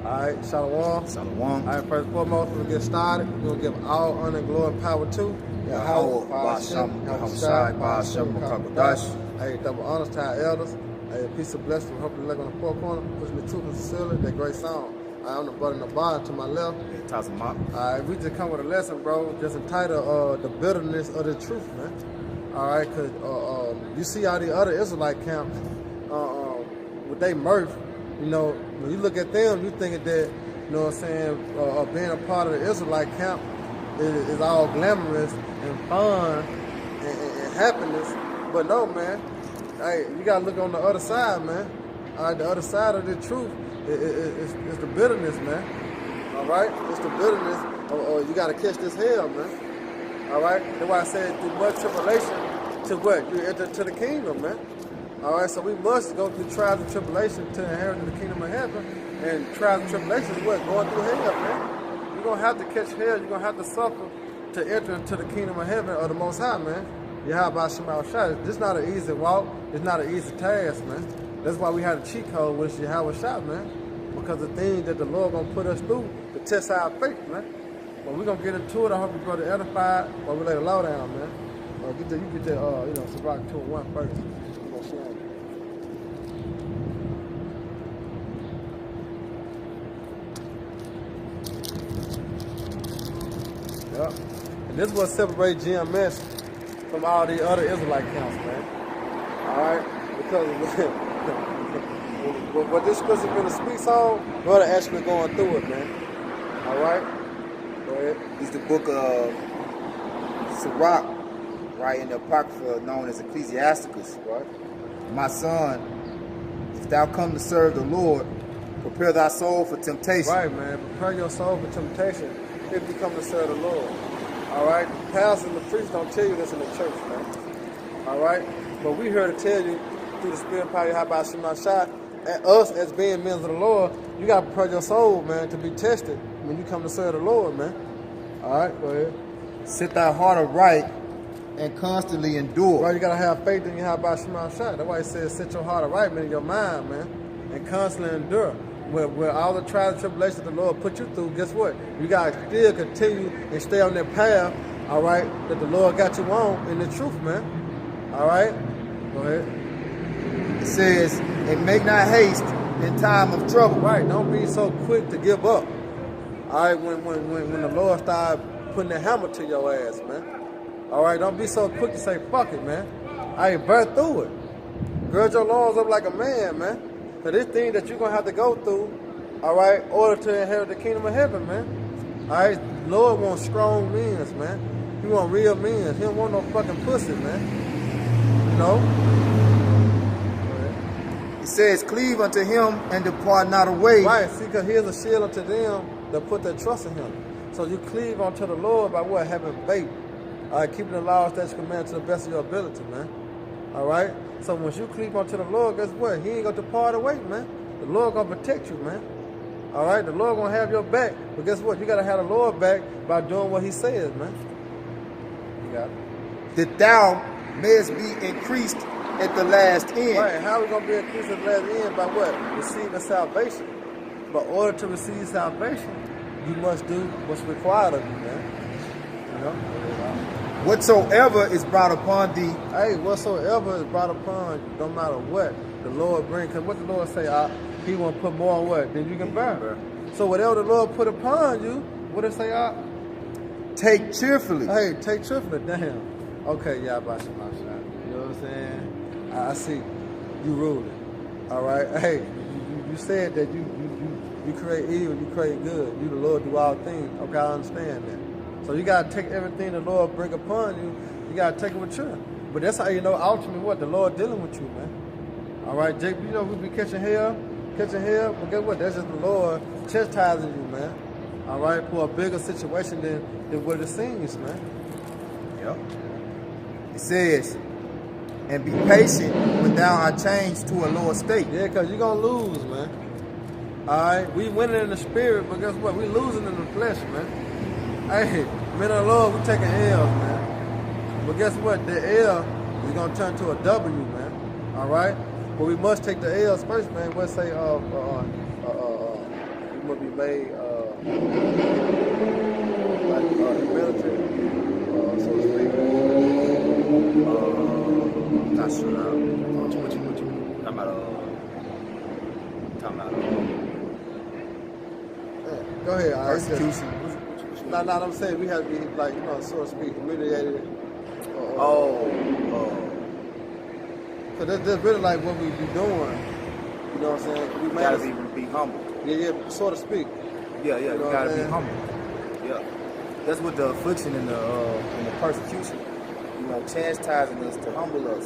Alright, Shalom. Shalom. Alright, first and foremost, we'll get started. We'll give all honor, glory, and power to Yahweh, Ba'ashem, Yahushai, Ba'ashem, Makabadash. Hey, double honors to our elders. Hey, peace and blessing. Hope you look on the four corner. Push me to conceal it. That great song. I'm the brother in the bottom to my left. Alright, we just come with a lesson, bro. Just entitled The Bitterness of the Truth, man. Alright, because you see all the other Israelite camps with they mirth. You know, when you look at them, you thinking that, you know what I'm saying, being a part of the Israelite camp is all glamorous and fun and happiness. But no, man. Hey, you gotta look on the other side, man. All right, the other side of the truth is the bitterness, man. All right, it's the bitterness. Or you gotta catch this hell, man. All right, that's why I said through much tribulation to what you enter to the kingdom, man. All right, so we must go through trials and tribulation to inherit the kingdom of heaven. And trials and tribulation is what? Going through hell, man. You're going to have to catch hell. You're going to have to suffer to enter into the kingdom of heaven or the Most High, man. Yahweh Shema Shai. This is not an easy walk. It's not an easy task, man. That's why we have a cheat code with Yahweh Shai, man. Because the things that the Lord going to put us through to test our faith, man. But we're going to get into it. I hope you brother edified while we lay the law down, man. You get that, Sirach 2:1 first. Yep. And this is what separates GMS from all the other Israelite camps, man. Alright? Because what this scripture gonna speak on, brother actually going through it, man. Alright? Go ahead. It's the book of Sirach, right, in the Apocrypha known as Ecclesiasticus. Right. My son, if thou come to serve the Lord, prepare thy soul for temptation. Right, man. Prepare your soul for temptation if you come to serve the Lord. All right? The pastors and the priests don't tell you this in the church, man. All right? But we here to tell you through the Spirit of power, how about Shema Shai, and us as being men of the Lord, you got to prepare your soul, man, to be tested when you come to serve the Lord, man. All right? Go ahead. Set thy heart aright and constantly endure. Right, you got to have faith in you, how about Shema Shai. That's why it says set your heart aright, man, in your mind, man, and constantly endure. Where all the trials and tribulations the Lord put you through, guess what? You got to still continue and stay on that path, all right, that the Lord got you on in the truth, man. All right? Go ahead. It says, and make not haste in time of trouble. Right, don't be so quick to give up. All right, when the Lord start putting the hammer to your ass, man. All right, don't be so quick to say, fuck it, man. I ain't burn through it. Gird your loins up like a man, man. So this thing that you're going to have to go through, all right, in order to inherit the kingdom of heaven, man. All right, Lord wants strong men, man. He want real men. He don't want no fucking pussy, man. You know? It says, cleave unto him and depart not away. Right, see, because here's a shield unto them that put their trust in him. So you cleave unto the Lord by what? Having faith. All right, keeping the laws, statutes, commandments to the best of your ability, man. All right? So once you cleave unto the Lord, guess what? He ain't going to depart away, man. The Lord going to protect you, man. All right? The Lord going to have your back. But guess what? You got to have the Lord back by doing what he says, man. You got it. That thou mayest be increased at the last end. Right. How are we going to be increased at the last end? By what? Receiving salvation. But in order to receive salvation, you must do what's required of you, man. You know? Whatsoever is brought upon thee. Hey, whatsoever is brought upon you, no matter what, the Lord brings. Because what the Lord say, he won't put more on what? Than you can bear. So whatever the Lord put upon you, what it say, take cheerfully. Hey, take cheerfully. Damn. Okay, yeah, about Shema Shai. You know what I'm saying? I see. You rule it. All right? Hey, you said that you create evil, you create good. You, the Lord, do all things. Okay, I understand that. So you got to take everything the Lord bring upon you, you got to take it with you. But that's how you know ultimately what? The Lord dealing with you, man. All right, Jake, you know we be catching hell. But guess what? That's just the Lord chastising you, man. All right, for a bigger situation than what it seems, man. Yep. It says, and be patient when thou art changed to a lower state. Yeah, because you're going to lose, man. All right, we winning in the spirit, but guess what? We losing in the flesh, man. Hey, men of the Lord, we taking L's, man. But guess what? The L is going to turn to a W, man. All right? But we must take the L's first, man. Let's say, made like humility, so to speak. Not sure. What you talking about? Yeah, go ahead. Persecution. I'm saying we have to be like, so to speak, humiliated. Cause that's really like what we be doing. You know what I'm saying? We gotta be humble. Yeah, so to speak. Yeah, you gotta be humble. Yeah, that's what the affliction and the persecution, chastising us to humble us.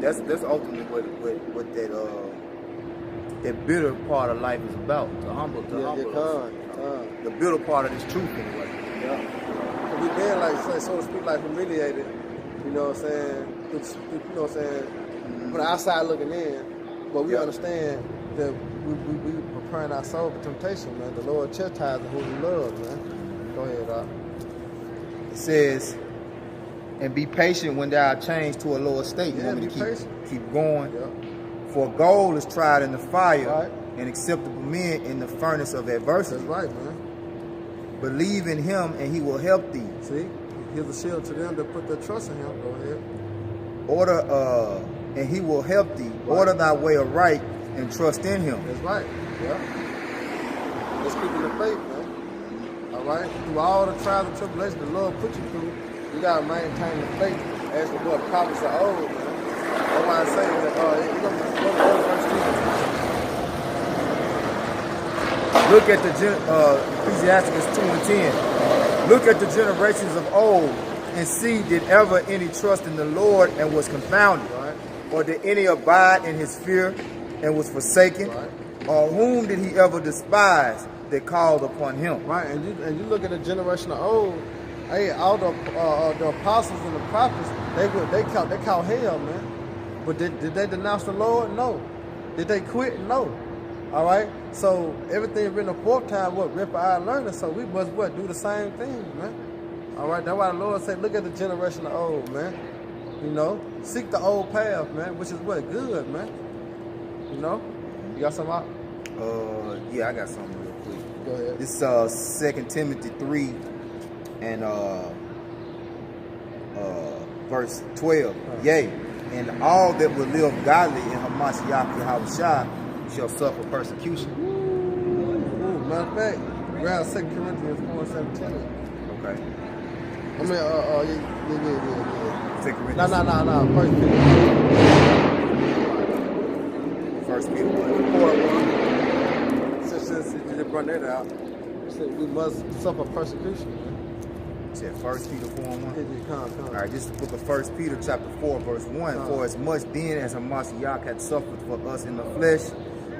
That's ultimately what that bitter part of life is about. To humble us. The bitter part of this truth, anyway. Yeah. We been like, so to speak, like humiliated. You know what I'm saying? You know what I'm saying? From the outside looking in, but we understand that we preparing our soul for temptation, man. The Lord chastises who He loves, man. Go ahead, Doc. It says, and be patient when thou art changed to a lower state. You want me to keep going? Yeah. For gold is tried in the fire, and acceptable men in the furnace of adversity. That's right, man. Believe in Him, and He will help thee. See, He's a shield to them that put their trust in Him. Go ahead. And He will help thee. Right. Order thy way aright and trust in Him. That's right. Yeah. Let's keep in the faith, man. All right. Through all the trials and tribulations the Lord put you through, you gotta maintain the faith as the what prophets of old, man. That's why I say that. You know, look at the Ecclesiastes 2:10. Look at the generations of old and see, did ever any trust in the Lord and was confounded? Right. Or did any abide in His fear and was forsaken? Right. Or whom did He ever despise that called upon Him? Right. And you look at the generation of old. Hey, all the apostles and the prophets, they caught hell, man. But did they denounce the Lord? No. Did they quit? No. All right. So everything written the fourth time, rip our learning. So we must do the same thing, man. All right. That's why the Lord said, look at the generation of old, man. Seek the old path, man, which is good, man. You got something out? Yeah, I got something real quick. Go ahead. This 2 Timothy 3 and verse 12. Yea, and all that will live godly in Hamashiach Yahushua shall suffer persecution. Ooh, matter of fact, grab 2 Corinthians 4:17. Okay. I mean, yeah. 2 Corinthians. No. 1 Peter. 1 Peter 4:1. Since you just brought that out, we must suffer persecution. Said 1 Peter 4:1. Come. All right, this is the book of 1 Peter chapter 4 verse 1. For as much then as Hamashiach had suffered for us in the flesh,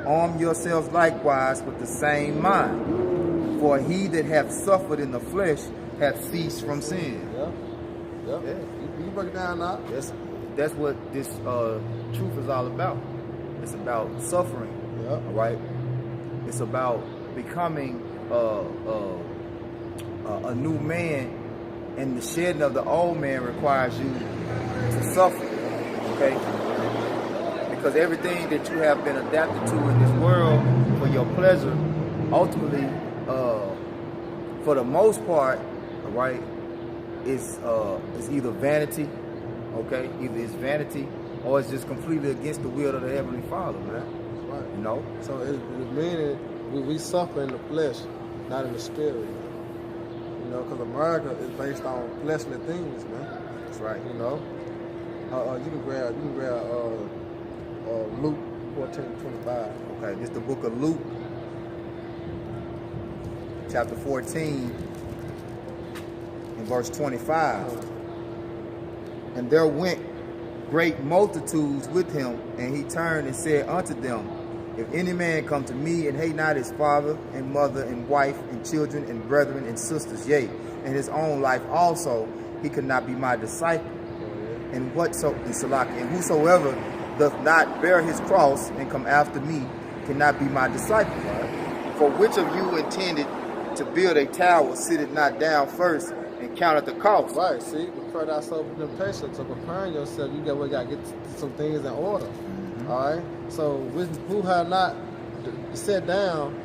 arm yourselves likewise with the same mind. For he that hath suffered in the flesh hath ceased from sin. Yeah. You break it down now. That's what this truth is all about. It's about suffering. Yeah. All right. It's about becoming a new man. And the shedding of the old man requires you to suffer, okay? Because everything that you have been adapted to in this world for your pleasure, ultimately, for the most part, all right, is either vanity, okay? Either it's vanity or it's just completely against the will of the Heavenly Father, man. Right. So it's meaning we suffer in the flesh, not in the spirit. Because America is based on fleshly things, man. That's right. You can grab Luke 14:25. Okay, this is the book of Luke, chapter 14, and verse 25. And there went great multitudes with him, and he turned and said unto them, if any man come to me and hate not his father and mother and wife and children and brethren and sisters, yea, and his own life also, he could not be my disciple. And whosoever doth not bear his cross and come after me cannot be my disciple. Right? For which of you intended to build a tower, sitteth not down first and counteth the cost? Right, see, prepare thyself for temptation. So preparing yourself, you got to get some things in order. All right. So who have not to sit down.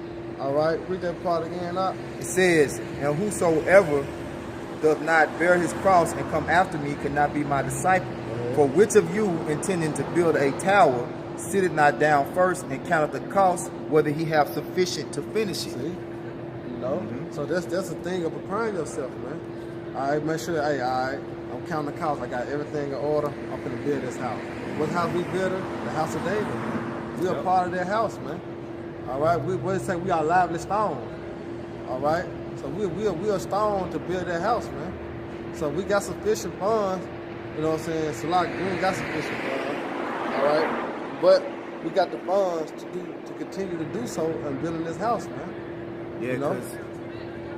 All right, read that part again up. It says, and whosoever doth not bear his cross and come after me cannot be my disciple. For which of you, intending to build a tower, sitteth not down first and counteth the cost, whether he have sufficient to finish it? See, you know. So that's the thing of preparing yourself, man. All right, make sure. Hey, all right, I'm counting the cost. I got everything in order. I'm gonna build this house. What house we building? The house of David. Man. We are part of that house, man. All right, we say we are lively stones. All right, so we are stone to build that house, man. So we got sufficient funds. You know what I'm saying? So like we ain't got sufficient funds. All right, but we got the funds to continue to do so and building this house, man. Yeah, because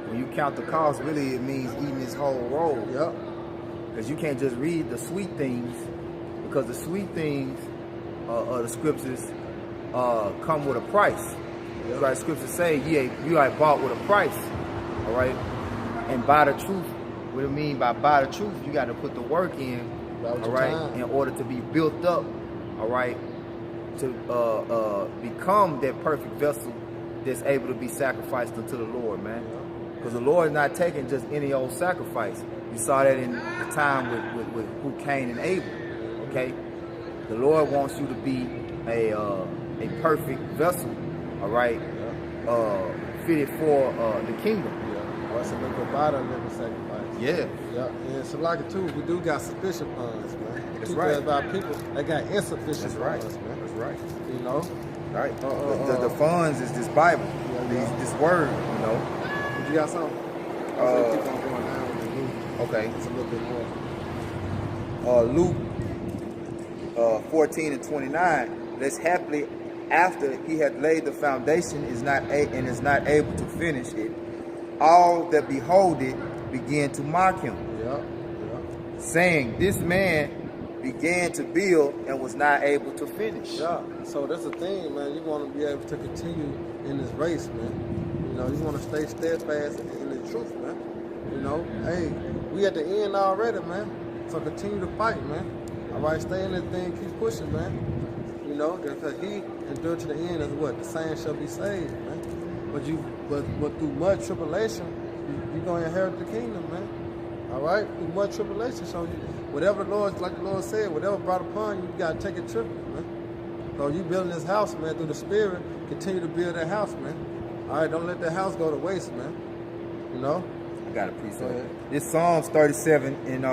when you count the cost, really it means eating this whole roll. Yep. Because you can't just read the sweet things, because the sweet things of the scriptures come with a price. Yep. Like scriptures say, you are bought with a price. All right, and by the truth. What do you mean by the truth? You got to put the work in, all right, in order to be built up, all right, to become that perfect vessel that's able to be sacrificed unto the Lord, man. Because the Lord is not taking just any old sacrifice. You saw that in the time with who Cain and Abel, okay? The Lord wants you to be a perfect vessel, all right, fitted for the kingdom. What's a little body of living sacrifice? Yeah. Yeah. And so like it too, we do got sufficient funds, man. That's right. About people that got insufficient funds, man. That's right. You know? Right. The funds is this Bible, this word, you know. But you got something? Keep on going down with the Luke. Okay. It's a little bit more. Luke 14 and 29. Lest happily after he had laid the foundation is not able to finish it, all that behold it began to mock him, saying, this man began to build and was not able to finish. Yeah, so that's the thing, man. You want to be able to continue in this race, man. You know, you want to stay steadfast in the truth, man. You know, hey, we at the end already, man. So continue to fight, man. All right, stay in this thing, keep pushing, man. You know, because he endured to the end is what? The same shall be saved, man. But through much tribulation, you're going to inherit the kingdom, man. All right? Through much tribulation. So whatever the Lord, like the Lord said, whatever brought upon you, you got to take it triple, man. So you building this house, man, through the Spirit, continue to build that house, man. All right? Don't let that house go to waste, man. You know? I got a precept. This Psalms 37 and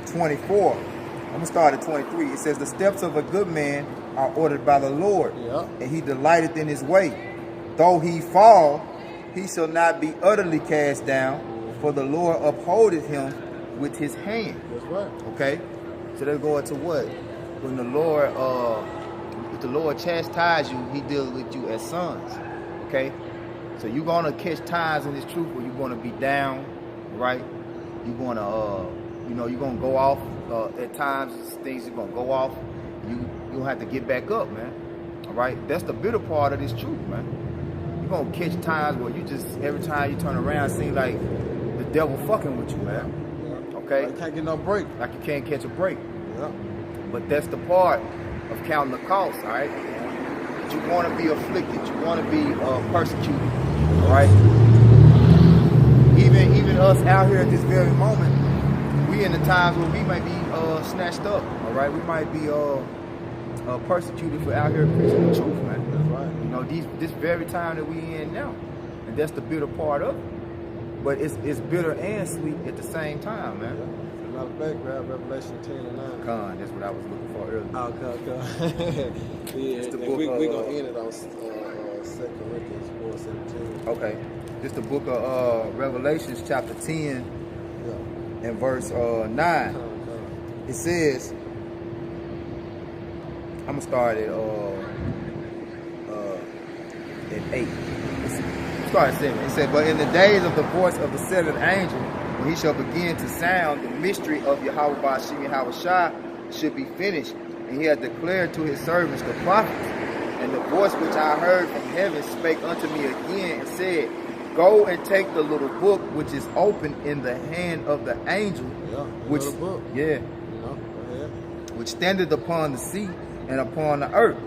24. I'm going to start at 23. It says, the steps of a good man are ordered by the Lord, and he delighteth in his way. Though he fall, he shall not be utterly cast down, for the Lord upholdeth him with his hand. That's right. Okay? So let's go into what? When the Lord, if the Lord chastise you, he deals with you as sons. Okay? So you're going to catch times in this truth where you're going to be down, right? You're going to, you're going to go off at times. Things are going to go off. You'll have to get back up, man. All right? That's the bitter part of this truth, man. You're going to catch times where you just, every time you turn around, it seems like the devil fucking with you, man. Okay? Like you can't get no break. Like you can't catch a break. Yeah. But that's the part of counting the cost, all right? You want to be afflicted. You want to be persecuted, all right? Even us out here at this very moment, we in the times where we might be snatched up, all right? We might be persecuted for out here preaching the truth, man. That's right. You know, this very time that we in now. And that's the bitter part of it. But it's bitter and sweet at the same time, man. As a matter of fact, grab Revelation 10 and 9. Con, that's what I was looking for earlier. Okay. Yeah, it's the and book we're going to end it on 2 Corinthians 4:17. Okay. This the book of Revelations chapter 10 and verse 9. It says, I'm going to start at 8. Start at 7. It said, but in the days of the voice of the seventh angel, when he shall begin to sound, the mystery of Yahweh Ba'ashim Yahushua should be finished. And he had declared to his servants the prophets. And the voice which I heard from heaven spake unto me again and said, go and take the little book which is open in the hand of the angel, which book. Which standeth upon the sea and upon the earth.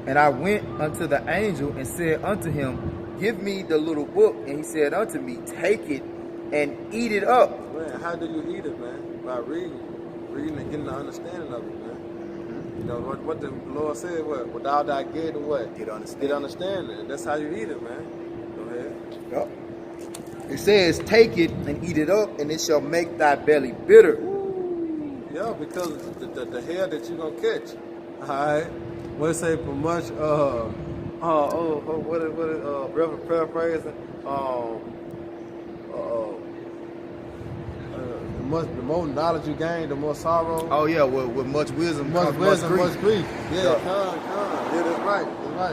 And I went unto the angel and said unto him, give me the little book. And he said unto me, take it and eat it up. Man, how do you eat it, man? By reading and getting the understanding of it, man. You know what the Lord said? What? Without thy getting what? Get understanding. Get understanding. That's how you eat it, man. Go ahead. Yep. It says, take it and eat it up, and it shall make thy belly bitter. Ooh. Yeah, because the hell that you're gonna catch. All right. What it say? For much. What is paraphrasing? The more knowledge you gain, the more sorrow. Oh yeah, with much wisdom, much grief. Yeah, Yep. come. Yeah, that's right.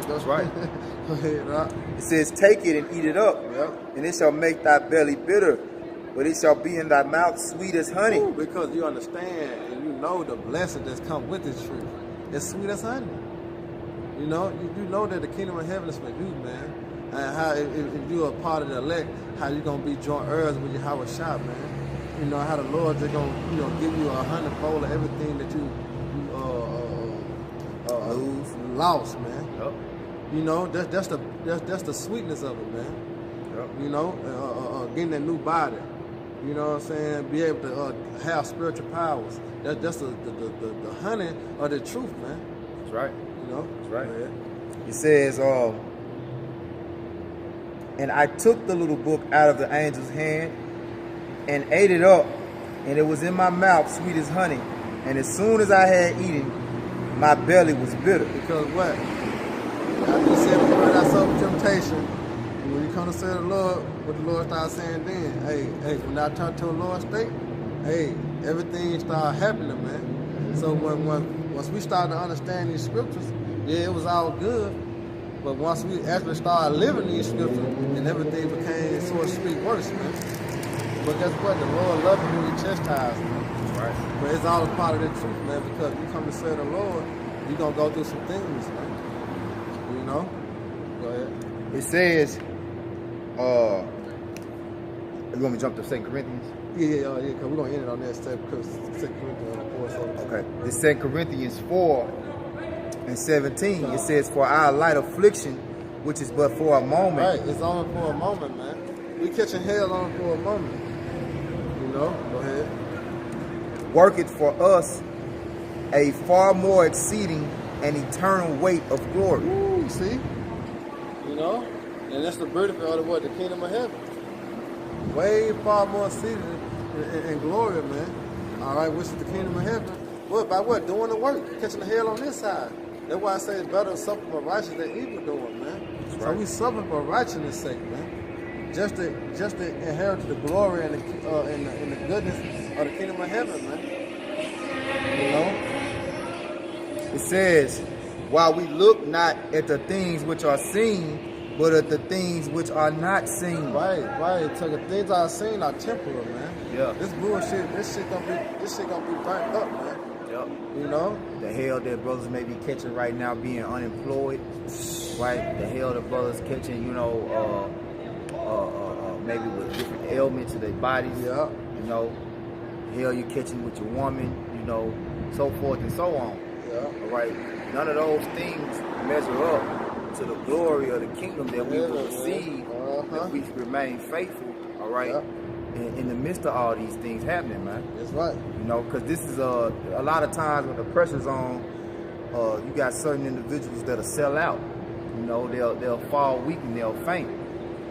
That's right. Go ahead, right? It says, take it and eat it up, Yep. and it shall make thy belly bitter, but it shall be in thy mouth sweet as honey. Ooh, because you understand and you know the blessing that's come with this truth. It's sweet as honey. You know, you know that the kingdom of heaven is for you, man. And how if you're a part of the elect, how you gonna be joint heirs with Yahweh Shah, man. You know how the Lord just gonna give you 100-fold of everything that you lost, man. Yep. You know that's the sweetness of it, man. Yep. You know, getting that new body. You know what I'm saying? Be able to have spiritual powers. That's the honey of the truth, man. That's right. You know. That's right. Yeah. It says, and I took the little book out of the angel's hand and ate it up, and it was in my mouth sweet as honey. And as soon as I had eaten, my belly was bitter. Because what? I just said before that self-temptation, and when you come to say the Lord, what the Lord started saying then, hey, when I turn to the Lord's state, hey, everything started happening, man. So once we started to understand these scriptures, yeah, it was all good. But once we actually started living these scriptures, and everything became, so to speak, worse, man. But guess what? The Lord loves you when He chastises, man. Right. But it's all a part of the truth, man, because you come to serve the Lord, you're going to go through some things, man. You know? Go ahead. It says, you want me to jump to 2 Corinthians? Yeah, because we're going to end it on that 2 Corinthians 4. Okay. It's 2 Corinthians 4 and 17. It says, for our light affliction, which is but for a moment. Right, it's only for a moment, man. We catching hell on for a moment. You know? Go ahead. Worketh for us a far more exceeding and eternal weight of glory. Ooh, see? You know? And that's the beauty of the kingdom of heaven. Way far more exceeding in glory, man. All right, which is the kingdom of heaven. What? By what? Doing the work. Catching the hell on this side. That's why I say it's better to suffer for righteousness than evil doing, man. Right. So we suffer for righteousness' sake, man. Just to inherit the glory and the goodness of the kingdom of heaven, man. You know? It says, while we look not at the things which are seen, but at the things which are not seen. Right. So the things I seen are temporal, man. Yeah. This bullshit, this shit gonna be burnt up, man. Yep. You know? The hell that brothers may be catching right now being unemployed. Right? The hell that brothers catching, you know, maybe with different ailments of their bodies. Yeah. You know, hell you catching with your woman, you know, so forth and so on. Yeah. All right. None of those things measure up to the glory of the kingdom that we will receive if we remain faithful. All right. Yeah. In the midst of all these things happening, man. That's right. You know, because this is a lot of times when the pressure's on, you got certain individuals that'll sell out. You know, they'll fall weak and they'll faint.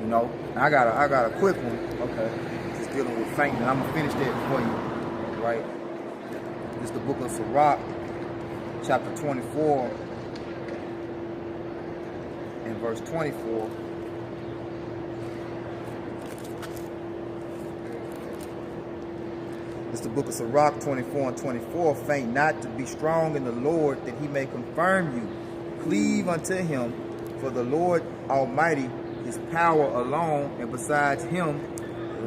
You know, I got a quick one. Okay, just dealing with fainting. I'm gonna finish that for you. Right, this is the book of Sirach, chapter 24, and verse 24. It's the book of Sirach 24 and 24. Faint not to be strong in the Lord, that He may confirm you. Cleave unto Him, for the Lord Almighty is power alone, and besides Him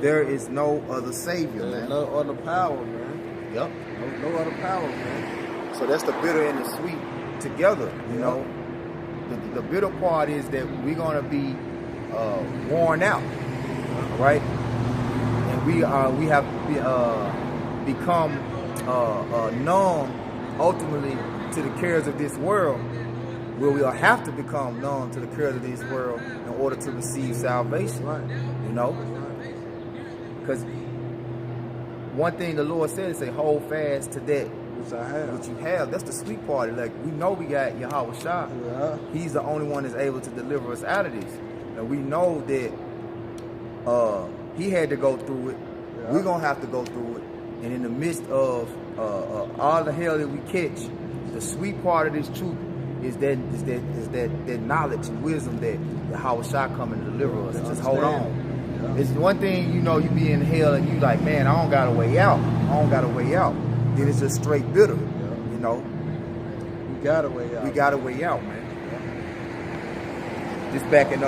there is no other Savior, man. No other power, man. Yep. No other power, man. So that's the bitter and the sweet together, you know. The bitter part is that we're going to be worn out, right? And we have become numb ultimately to the cares of this world. will we have to become numb to the cares of this world in order to receive salvation. Right. You know? Because one thing the Lord said is say, hold fast to that Which I have. which you have. That's the sweet part. Like, we know we got Yahweh Shah. Yeah. He's the only one that's able to deliver us out of this. And we know that he had to go through it. Yeah. We're going to have to go through it. And in the midst of all the hell that we catch, the sweet part of this truth is that knowledge and wisdom that Yahweh Shah come and deliver us. Just hold on. Yeah. It's one thing, you know, you be in hell and you like, man, I don't got a way out. I don't got a way out. Then it's just straight bitter, you know. We got a way out. We got a way out, man. Just back in 2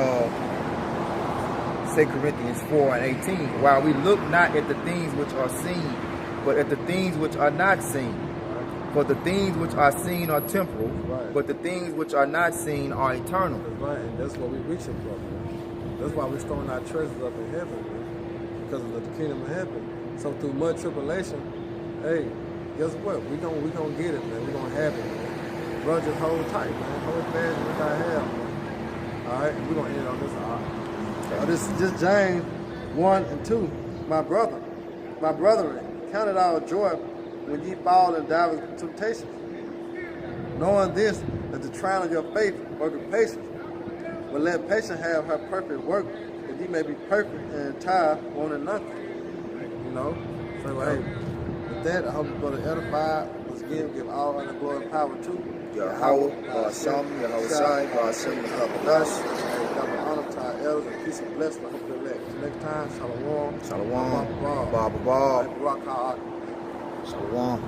Corinthians 4 and 18, while we look not at the things which are seen, but at the things which are not seen. For the things which are seen are temporal, but the things which are not seen are eternal. That's right, and that's what we're reaching for, man. That's why we're storing our treasures up in heaven, man. Because of the kingdom of heaven. So through much tribulation, hey, guess what? We gonna get it, man. We're gonna have it, man. Bro, just hold tight, man. Hold fast with our have, man. All right, we're gonna end on this. All right. This is just James 1 and 2. My brethren, count it all joy when ye fall in divers temptations, knowing this, that the trial of your faith worketh patience. But let patience have her perfect work, that ye may be perfect and entire, wanting nothing. You know? So, hey, with that, I hope you're going to edify. Once again, give all honor, glory, and power to Yahweh, Hashem, Yahweh Shai, Hashem, Yahweh. Hey, double honor to our elders and peace and blessing. I hope you're elect. Till next time, Shalom. Shalom, Baba Baba, Rock hard. Shalom.